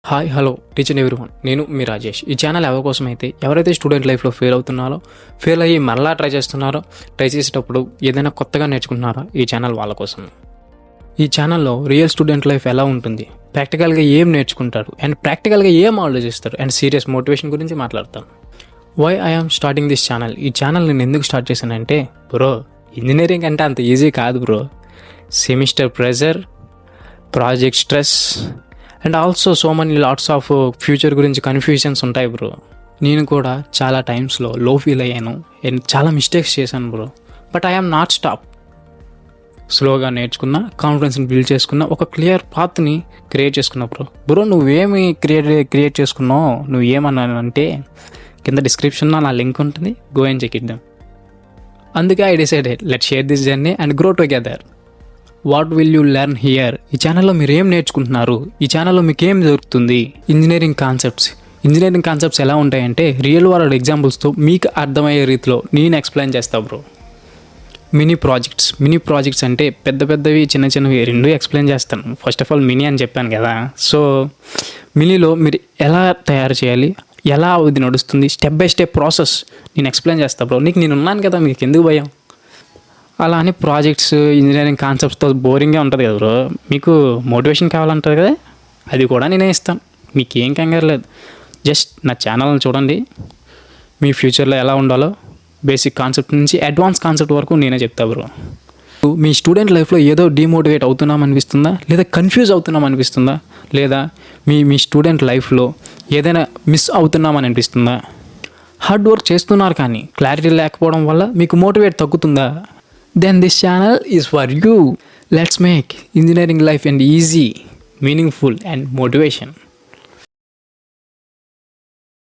Hi hello teach and everyone, నేను మీ రాజేష్. ఈ channel ఎవరి కోసం అయితే ఎవరైతే స్టూడెంట్ లైఫ్లో ఫెయిల్ అయ్యి మరలా ట్రై చేసేటప్పుడు ఏదైనా కొత్తగా నేర్చుకుంటున్నారో ఈ ఛానల్ వాళ్ళ కోసం. ఈ ఛానల్లో రియల్ స్టూడెంట్ లైఫ్ ఎలా ఉంటుంది, ప్రాక్టికల్గా ఏం నేర్చుకుంటారు అండ్ ప్రాక్టికల్గా ఏం ఆలోచిస్తారు అండ్ సీరియస్ మోటివేషన్ గురించి మాట్లాడతాను. Why I'm starting this channel. ఈ ఛానల్ నేను ఎందుకు స్టార్ట్ చేశానంటే, బ్రో ఇంజనీరింగ్ అంటే అంత ఈజీ కాదు bro. Semester pressure, project stress and also so many lots of future గురించి కన్ఫ్యూజన్స్ ఉంటాయి బ్రో. నేను కూడా చాలా టైమ్స్లో లో ఫీల్ అయ్యాను అండ్ చాలా మిస్టేక్స్ చేశాను bro. But I'm not stop. స్లోగా నేర్చుకున్న, కాన్ఫిడెన్స్ని బిల్డ్ చేసుకున్న, ఒక క్లియర్ పాత్ని క్రియేట్ చేసుకున్నా బ్రో. నువ్వేమి క్రియేట్ చేసుకున్నావు, నువ్వు ఏమన్నాను అంటే కింద డిస్క్రిప్షన్లో నా లింక్ ఉంటుంది, గో అండ్ చెక్ ఇట్. అందుకే I decided let share this journey and grow together. What will you learn here? ఈ ఛానల్లో మీరు ఏం నేర్చుకుంటున్నారు, ఈ ఛానల్లో మీకు ఏం దొరుకుతుంది? ఇంజనీరింగ్ కాన్సెప్ట్స్ ఎలా ఉంటాయంటే రియల్ వరల్డ్ ఎగ్జాంపుల్స్తో మీకు అర్థమయ్యే రీతిలో నేను ఎక్స్ప్లెయిన్ చేస్తా బ్రో. మినీ ప్రాజెక్ట్స్ అంటే పెద్దవి చిన్నవి రెండు ఎక్స్ప్లెయిన్ చేస్తాను. ఫస్ట్ ఆఫ్ ఆల్ మినీ అని చెప్పాను కదా, సో మినీలో మీరు ఎలా తయారు చేయాలి, ఎలా అది నడుస్తుంది, స్టెప్ బై స్టెప్ ప్రాసెస్ నేను ఎక్స్ప్లెయిన్ చేస్తా బ్రో. నేను ఉన్నాను కదా, మీకు ఎందుకు భయం? అలా అని ప్రాజెక్ట్స్, ఇంజనీరింగ్ కాన్సెప్ట్స్తో బోరింగ్గా ఉంటుంది కదా బ్రో. మీకు మోటివేషన్ కావాలంటారు కదా, అది కూడా నేనే ఇస్తాను. మీకు ఏం కంగారు లేదు. జస్ట్ నా ఛానల్ని చూడండి. మీ ఫ్యూచర్లో ఎలా ఉండాలో బేసిక్ కాన్సెప్ట్ నుంచి అడ్వాన్స్ కాన్సెప్ట్ వరకు నేనే చెప్తా బ్రో. మీ స్టూడెంట్ లైఫ్లో ఏదో డిమోటివేట్ అవుతున్నాం అనిపిస్తుందా, లేదా కన్ఫ్యూజ్ అవుతున్నాం అనిపిస్తుందా, లేదా మీ స్టూడెంట్ లైఫ్లో ఏదైనా మిస్ అవుతున్నామని అనిపిస్తుందా? హార్డ్ వర్క్ చేస్తున్నారు కానీ క్లారిటీ లేకపోవడం వల్ల మీకు మోటివేట్ తగ్గుతుందా? Then this channel is for you. Let's make engineering life and easy, meaningful and motivation.